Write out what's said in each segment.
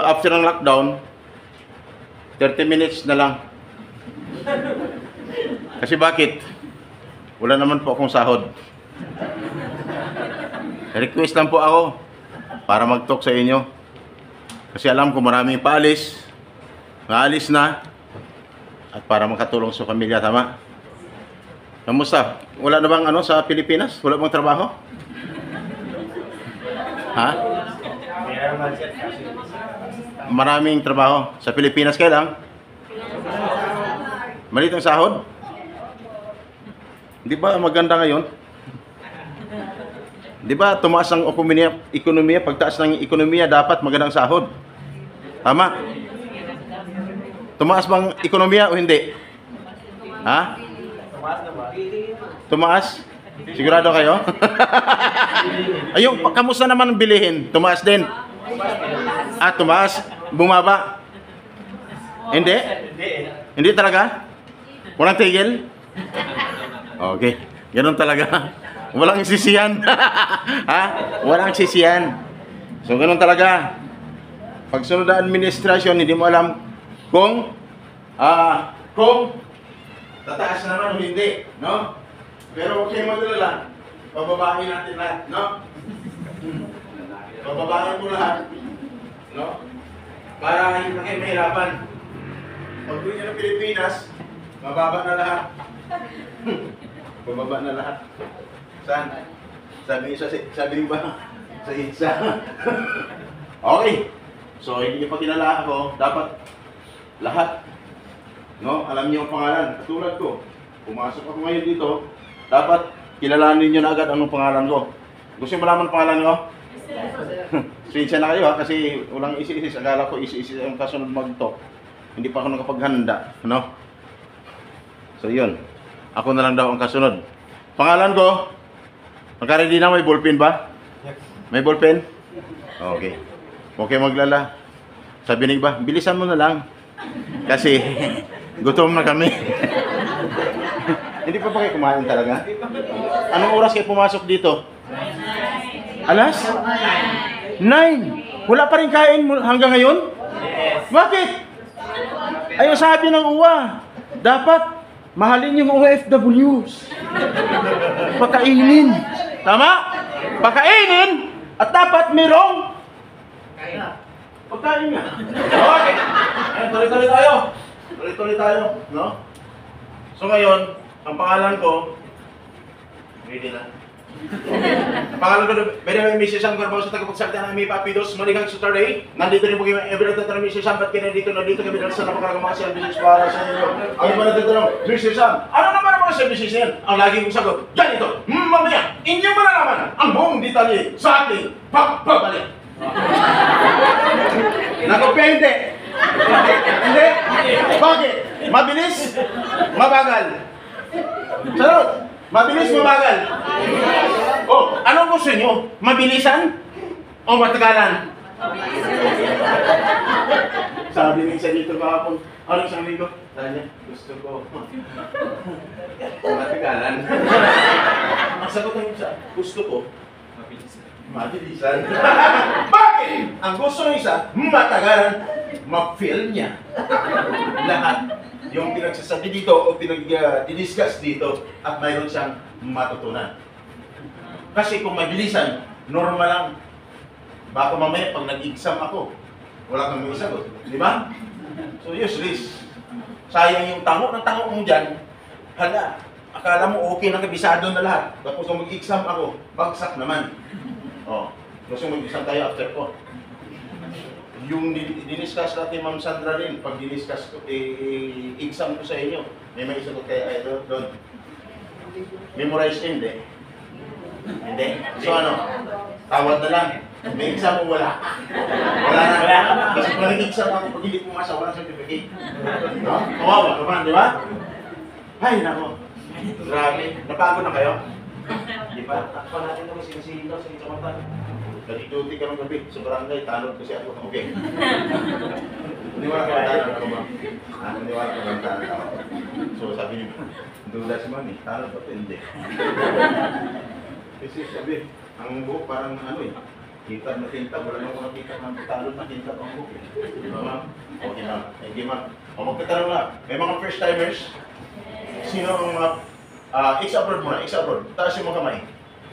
After ng lockdown, 30 minutes na lang. Kasi bakit? Wala naman po akong sahod. Request lang po ako para mag-talk sa inyo. Kasi alam ko maraming paalis, maalis na, at para makatulong sa pamilya, tama? Kamusta? Wala na bang ano sa Pilipinas? Wala bang trabaho? Ha? Maraming trabaho. Sa Pilipinas kailan? Maliit ang sahod? Di ba maganda ngayon? Di ba tumaas ang ekonomiya, pagtaas ng ekonomiya dapat magandang sahod? Tama? Tumaas bang ekonomiya o hindi? Ha? Tumaas? Sigurado kayo? Ayun, kamusta naman ang bilihin? Tumaas din? Ah, tumaas? Bumaba? Hindi? Hindi talaga? Walang tigil? Okay, ganun talaga. Walang sisiyan. Ha? Walang sisiyan. So, ganun talaga. Pag sunod na administrasyon, hindi mo alam kung tataas naman o hindi, no? Pero huwag kayong magalala. Pababahin natin lahat, no? Pababahin mo lahat, no? Para hindi na kayo mahirapan. Pag uwi nyo ng Pilipinas, mababa na lahat. Bababa na lahat. Saan? Sabi ba? Sa isa. Okay. So, hindi nyo pa kilala ako. Dapat lahat. No? Alam niyo ang pangalan. Katulad ko. Pumasok ako ngayon dito. Dapat kilalanin niyo na agad anong pangalan ko. Gusto niyo malaman ang pangalan ko? Sinsya na kayo ha. Kasi walang isi-isis. Akala ko isi-isis ang kasunod mag-talk. Hindi pa ako nakapaghanda. No? So, yun. Ako na lang daw ang kasunod. Pangalan ko, magka-ready na, may ballpen ba? May ballpen? Okay. Okay maglala. Sabi ni ba, bilisan mo na lang. Kasi, gutom na kami. Hindi pa kayo kumain talaga? Anong oras kayo pumasok dito? Alas? 9. Wala pa rin kain hanggang ngayon? Bakit? Ayaw sabi ng uwa. Dapat mahalin yung OFWs. Pakainin. Tama? Pakainin. At dapat merong pagkain nga. Okay. Tuloy-tuloy tayo. Tuloy-tuloy tayo. No? So ngayon, ang pangalan ko, ready na. Ang pangalan ko, pwede may Mrs. Sam Garbaw sa tagapagsalita ng Amy Papidos, Maligang Saturday. Nandito rin po kayo, every day tatanong Mrs. Sam, ba't kayo nandito kami dahil sa napakalagang mga services para sa inyo. Ang iba nagtatanong, Mrs. Sam, ano naman ang mga services niyan? Ang lagi kong sagot, ganito, mamaya, inyong malalaman ang buong detalye sa ating pagbabalik. Nakopya hindi? Hindi? Bakit? Mabilis? Mabagal? Sarot? Mabilis, mabagal? Oh, anong gusto nyo? Mabilisan? O matagalan? Sabi ng isa dito kahapon, ano sabi ko? Tanya, gusto ko. Matagalan. Ang sagot ng isa, gusto ko. Mabilisan. Bakit? Ang gusto ng isa, matagalan, ma-feel niya. Lahat yung pinagsasabi dito o pinag-discuss dito at mayroon siyang matutunan. Kasi kung mabilisan, normal lang. Baka mamaya pag nag-exam ako, wala kang may sagot. Di ba? So useless. Sayang yung tango ng tango mo dyan. Hala, akala mo okay na kabisado na lahat. Tapos kung mag-exam ako, bagsak naman. Oh, gusto mag-exam tayo after ko. Yung diniscuss natin Ma'am Sandra rin, pag diniscuss ko, exam ko sa inyo. May isagot kayo doon. Memorize hindi. Hindi? So ano? Tawad na lang. May exam mo wala. Wala na. Kasi kung nag-exam ako, pag hindi pumasa, wala certificate. No? Kawawa ka man, di ba? Ay, nako. Grabe. Napagod na kayo? Di ba? Takpan natin kami sinisilo sa Itamatan. Nag-duty ka ng gabi sa barangay, talod kasi ako. Okay. Niwala ka ba ako ba? Niwala ka ba ako? So sabi niyo, duda si Mami, talod ba? Hindi. Kasi sabi, ang buhok parang ano eh, Kintab na kintab, wala nang mga kintab ng talon na kintab ang book. Diba ma'am? Okay ma'am. Thank you ma'am. O magkatanong na, may mga first timers? Sino ang mga ex-abroad muna, ex-abroad. Taas yung mga kamay.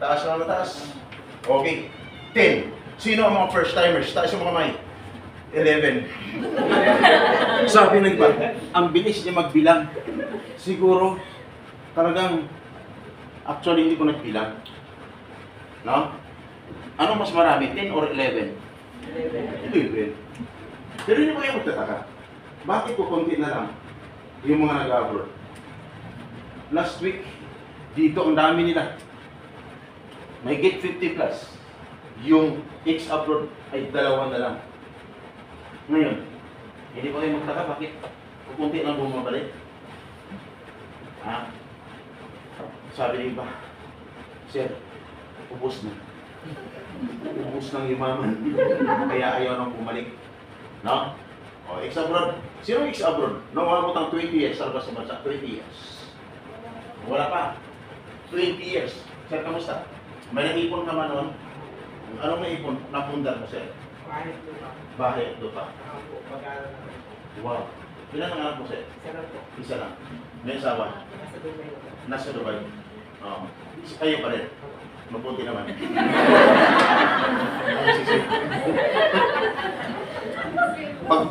Taas na taas. Okay. 10. Sino ang mga first timers? Taas yung mga kamay. 11. Sabi ng iba, ang bilis niya magbilang. Siguro, talagang, actually hindi ko nagbilang. No? Ano mas marami, 10 or 11? 11. Pero hindi mo kayo magtataka. Bakit ko konti na lang yung mga nag-abroad? Last week, dito ang dami nila. May get 50 plus. Yung ex-abroad ay 2 na lang. Ngayon, hindi ko kayo magtaka, bakit kukunti lang bumabalik? Ha? Sabi ng iba, Sir, ubos na. Ubos ng yumaman. Kaya ayaw nang bumalik. No? O, ex-abroad. Sino ex-abroad? Nung umabot ng 20 years, sa labas ng bansa, 20 years. Wala pa. 20 years. Sir, kamusta? May naipon ka man noon? Anong naipon? Napundar mo, Sir? Bahay at lupa. Wow. Ilan ang anak mo, Sir? Isa lang. May asawa? Nasa Dubai. Oh. Kayo pa rin. Mabuti naman.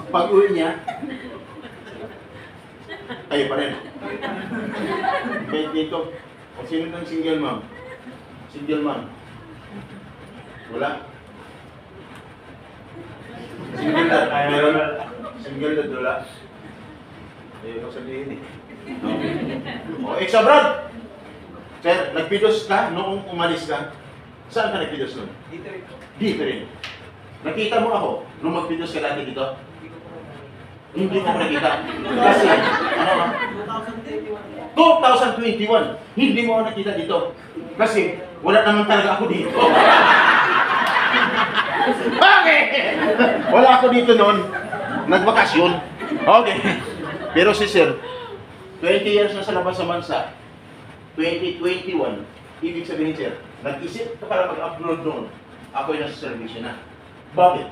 Pag-uwi niya, kayo pa rin. Kaya dito, o sino ng single mom? Single mom? Wala? Single dad? Meron? Single dad wala? Ayun ko sabihin eh. O, ex-abroad! Sir, nagpidos ka noong umalis ka? Saan ka nagpidos nun? Dito rin. Dito rin. Nakita mo ako nung magpidos ka dati dito? Hindi ko nakita. Kasi, ano ba? 2021. Hindi mo ako nakita dito. Kasi, wala naman talaga ako dito. Okay! Wala ako dito noon. Nagbakasyon. Okay. Pero si Sir, 20 years na sa labas sa bansa. 2021, ibig sabihin, Sir, nag-isip ka para mag-upload noon. Ako'y nasa servisyo na. Bakit?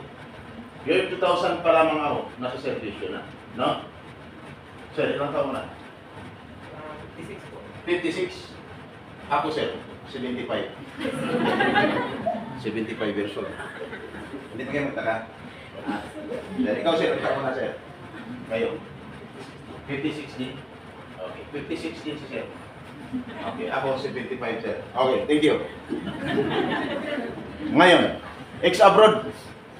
Year 2000 pa lamang ako, nasa servisyo na. No? Sir, ilang taon na? 56 po. 56. Ako, Sir, 75. 75 years old. Hindi pa kayo magtaka? Ikaw, Sir, ang taon na, Sir? Kayo? 56 din? Okay, 56 din si Sir. Okay, ako 75, Sir. Okay, thank you. Ngayon, ex-abroad,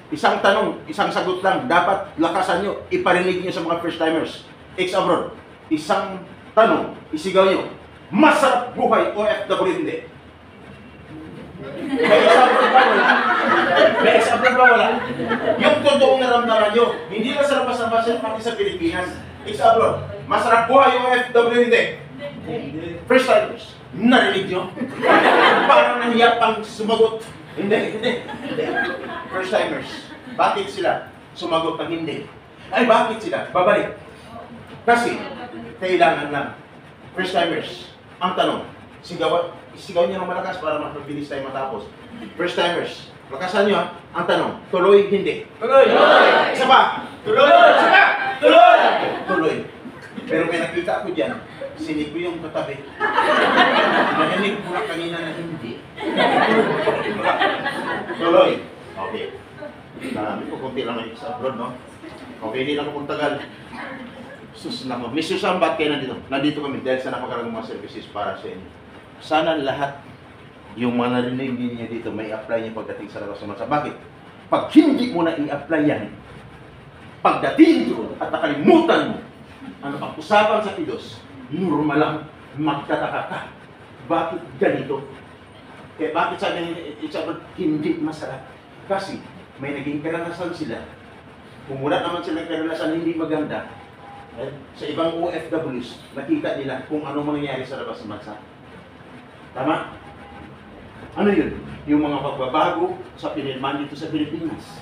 isang tanong, isang sagot lang, dapat lakasan nyo, iparinig nyo sa mga first-timers. Ex-abroad, isang tanong, isigaw nyo, masarap buhay OFW hindi? May ex-abroad ba wala? May ex-abroad ba wala? Yung totoong naramdaman nyo, hindi na sa labas pati sa Pilipinas. Ex-abroad, masarap buhay OFW hindi? First timers, narinig nyo? Parang nahiya pang sumagot. Hindi. First timers, bakit sila sumagot ng hindi? Ay, bakit sila babalik? Kasi, kailangan lang. First timers, ang tanong, sigaw niyo ng malakas para mapabilis tayo matapos. First timers, lakasan niyo ha. Ang tanong, tuloy, hindi? Tuloy! Isa pa! Tuloy! Isa pa! Tuloy! Tuloy. Pero may nakita ako dyan, sinip ko yung katabi. Narinig ko na kanina na hindi. Tuloy. Okay. Marami ko, kunti lang ang ex-abroad, no? Okay, hindi lang ako tagal. Sus lang ako. Miss Susan, ba't kayo nandito? Nandito kami dahil sa napakaraming mga services para sa inyo. Sana lahat yung mga narinig niyo dito may apply niyo pagdating sa labas ng bansa. Bakit? Pag hindi mo na i-apply yan, pagdating doon at nakalimutan mo, ano pang usapan sa Pidos, normal lang, magtataka ka. Bakit ganito? Kaya bakit sabi ng ex-abroad, hindi masarap? Kasi may naging karanasan sila. Kung wala naman sila karanasan hindi maganda, sa ibang OFWs, nakita nila kung ano mangyayari sa labas ng bansa. Tama? Ano yun? Yung mga pagbabago sa pinirmahan dito sa Pilipinas.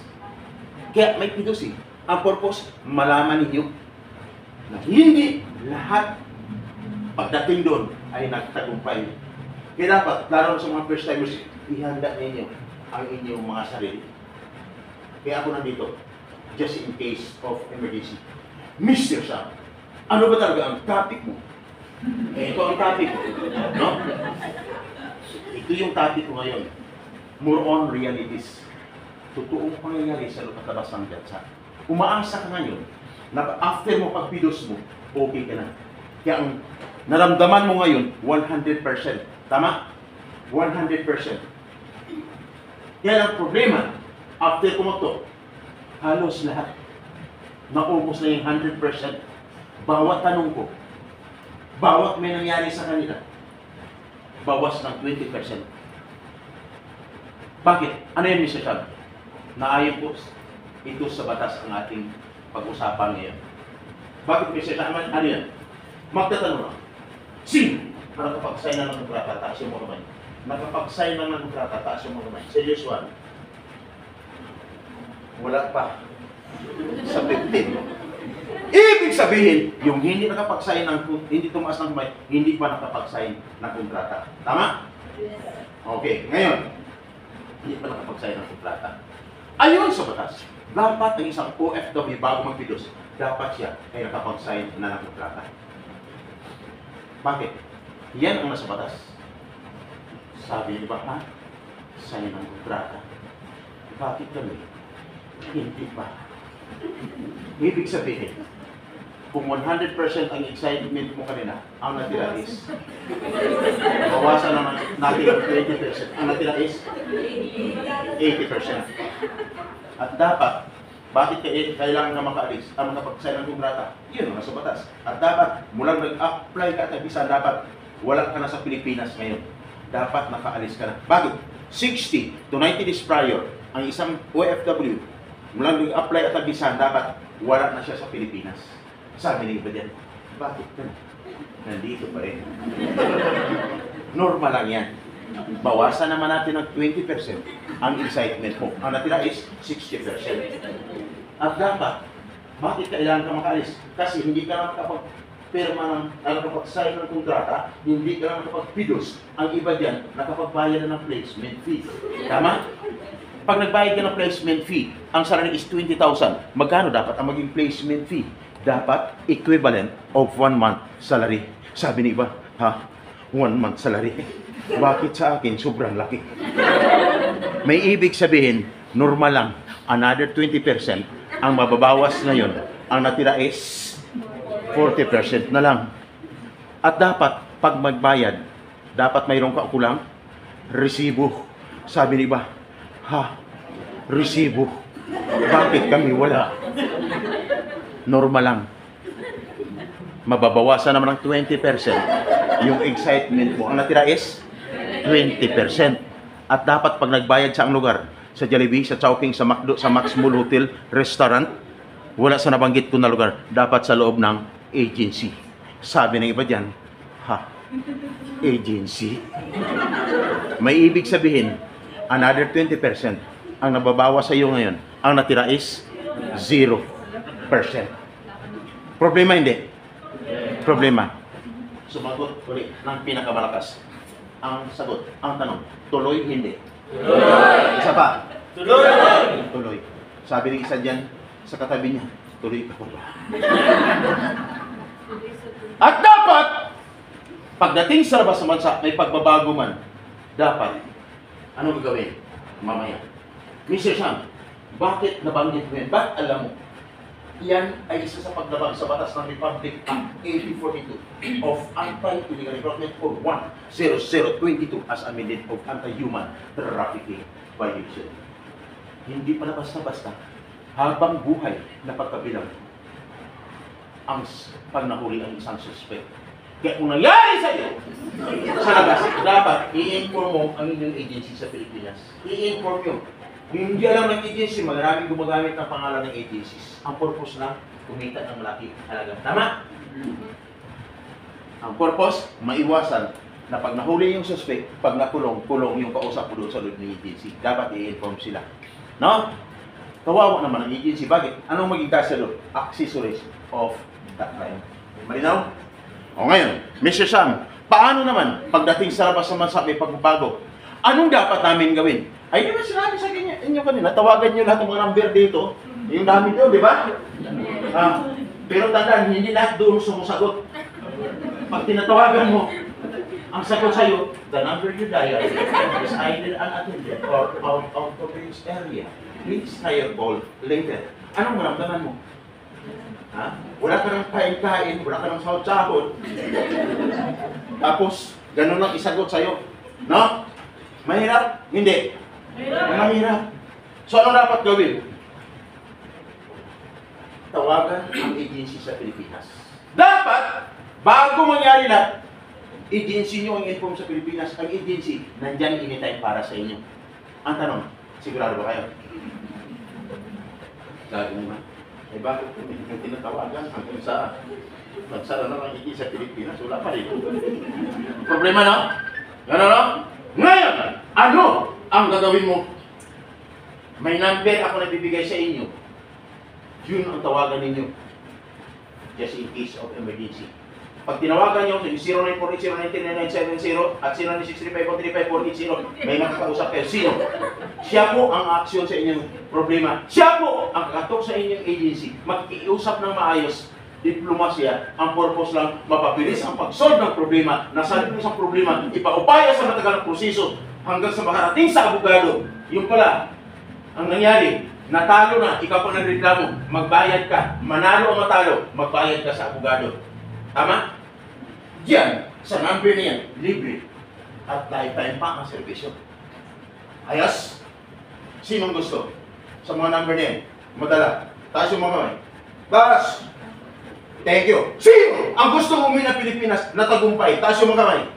Kaya may Pidos eh. Ang purpose, malaman ninyo na hindi lahat pagdating doon ay nagtagumpay. Kaya dapat, lalo sa mga first timers, ihanda ninyo ang inyong mga sarili. Kaya ako nandito, just in case of emergency. Mr. Sam, ano ba talaga ang topic mo? Ito ang topic ko, no? Ito yung topic ko ngayon. More on realities. Totoong pangyayari sa labas ng bansa. Umaasa ka ngayon na after mo pagpidos mo, okay ka na. Kaya ang naramdaman mo ngayon, 100%. Tama? 100%. Kaya ang problema, after kumakto, halos lahat, naubos na yung 100%. Bawat tanong ko, bawat may nangyari sa kanila, bawas ng 20%. Bakit? Ano yan, Mr. Shab? Naayon po ito sa batas ang ating pag-usapan ngayon. Bakit, Mr. Shab? Ano yan? Magtatanong lang. Sino? Nakapag-sign na ng kontrata, taas yung mga kamay. Nakapag-sign na ng kontrata, taas yung mga kamay. Serious one. Wala pa. Sa 15. Ibig sabihin, yung hindi nakapag-sign hindi tumaas ng kamay, hindi pa nakapag-sign ng kontrata. Tama? Okay, ngayon, hindi pa nakapag-sign ng kontrata. Ayon sa batas, dapat ang isang OFW bago magpidos, dapat siya ay nakapag-sign na ng kontrata. Bakit? Yan ang nasa batas. Sabi niyo ba, ha? Sign ng kontrata. Bakit kami? Hindi pa. Ibig sabihin, kung 100% ang excitement mo kanina, ang natira is bawasan naman natin ang 20%. Ang natira is 80%. At dapat, bakit kailangan na makaalis ang makapag-sign ng kontrata? Yun ang nasa batas. At dapat, mula nag-apply ka at visa, dapat wala ka na sa Pilipinas ngayon. Dapat nakaalis ka na. Bakit? 60 to 90 days prior, ang isang OFW, mula nag-apply at visa, dapat wala na siya sa Pilipinas. Sabi ni iba dyan, bakit ka? Nandito pa rin. Normal lang yan. Bawasan naman natin ng 20% ang excitement mo. Ang natira is 60%. At dapat, bakit kailangan ka makaalis? Kasi hindi ka na makapag-pirma ng nakapag-sign ng kontrata, hindi ka na makapag-pidos. Ang iba dyan, nakapagbayad na ng placement fee. Tama? Pag nagbayad ka ng placement fee, ang salary is 20,000. Magkano dapat ang maging placement fee? Dapat equivalent of 1 month salary. Sabi ni iba, ha? 1 month salary. Bakit sa akin sobrang laki? May ibig sabihin, normal lang. Another 20% ang mababawas ngayon. Ang natira is 40% na lang. At dapat, pag magbayad, dapat mayroong kaukulang resibo. Sabi ni iba, ha? Resibo. Bakit kami wala? Normal lang. Mababawasan naman ng 20% yung excitement mo. Ang natira is 20%. At dapat pag nagbayad sa ang lugar, sa Jollibee, sa Chowking, sa McDo, sa Max Mall Hotel, Restaurant, wala sa nabanggit ko na lugar, dapat sa loob ng agency. Sabi ng iba dyan, ha? Agency? May ibig sabihin, another 20% ang nababawas sa iyo ngayon. Ang natira is 0%. Problema hindi? Problema. Sumagot ulit ng pinakamalakas. Ang sagot, ang tanong, tuloy hindi? Tuloy! Isa pa? Tuloy! Tuloy. Sabi ng isa dyan sa katabi niya, tuloy ka pa ba? At dapat, pagdating sa labas ng bansa, may pagbabago man, dapat, ano gagawin? Mamaya. Mr. Sam, bakit nabanggit mo yan? Bakit alam mo? Yan ay isa sa paglabag sa batas ng Republic Act 1842 of Anti-Illegal Recruitment Code 10022 as amended of Anti-Human Trafficking Violation. Hindi pala basta-basta habang buhay na pagkabilang ang pagnahuli ang isang suspect. Kaya kung nangyari sa iyo sa labas, dapat i-inform mo ang inyong agency sa Pilipinas. I-inform nyo. Hindi alam ng agency, maraming gumagamit ng pangalan ng agencies. Ang purpose na kumita ng malaki halaga. Tama? Ang purpose, maiwasan na pag nahuli yung suspect, pag nakulong, kulong yung kausap mo doon sa loob ng agency. Dapat i-inform sila. No? Kawawa naman ang agency. Bakit? Anong maging kasalo? Accessories of that crime. Malinaw? O ngayon, Mr. Sam, paano naman pagdating sa labas ng bansa may pagbabago? Anong dapat namin gawin? Ay, di ba sinabi sa inyo kanina, tawagan nyo lahat ng mga number dito. Yung dami doon, di ba? Pero tandaan, hindi lahat doon sumusagot. Pag tinatawagan mo, ang sagot sa'yo, the number you dial is either unattended or out of coverage area. Please try your call later. Anong maramdaman mo? Ha? Wala ka ng kain-kain, wala ka ng sahod-sahod. Tapos, ganun lang isagot sa'yo. No? Mahirap? Hindi. Mahirap. So, ano dapat gawin? Tawagan ang agency sa Pilipinas. Dapat, bago mangyari lahat, agency nyo ang inform sa Pilipinas. Ang agency, nandyan anytime para sa inyo. Ang tanong, sigurado ba kayo? Gagawin naman. Eh bakit kung hindi nyo tinatawagan hanggang sa nagsara na lang agency sa Pilipinas? Wala pa rin. Problema no? Gano'n no? Ngayon, ano ang gagawin mo? May number ako na bibigay sa inyo. Yun ang tawagan ninyo. Just in case of emergency. Pag tinawagan nyo, 0948099970 at 0963543580, may makakausap kayo. Sino? Siya po ang aksyon sa inyong problema. Siya po ang kakatok sa inyong agency. Mag-iusap ng maayos. Diplomasya, ang purpose lang, mapabilis ang pag-solve ng problema. Nasalit mo sa problema, ipaupaya sa matagal na proseso hanggang sa makarating sa abogado. Yung pala, ang nangyari, natalo na, ikaw pa nagreklamo, magbayad ka, manalo o matalo, magbayad ka sa abogado. Tama? Yan, sa number na yan, libre. At lifetime pa ang servisyo. Ayos? Sinong gusto? Sa mga number na yan, madala. Taas yung mga kamay. Baras! Thank you. Sino ang gusto umuwi ng Pilipinas na tagumpay? Taas yung mga kamay.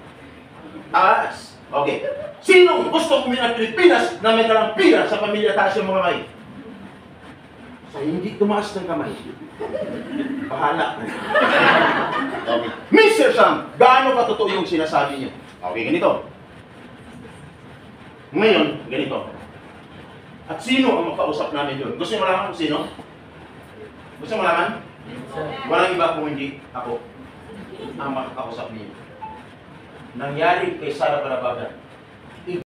Taas. Okay. Sino gusto umuwi ng Pilipinas na may kalampiran sa pamilya? Taas yung mga kamay. Sa hindi tumaas ng kamay. Bahala. Okay. Mr. Sam, gaano katotoo yung sinasabi niyo? Okay, ganito. Ngayon, ganito. At sino ang makausap namin doon? Gusto niyo malaman kung sino? Gusto niyo malaman? Walang iba kung hindi ako ang makakausap niyo. Nangyari kay Sara Balabagan.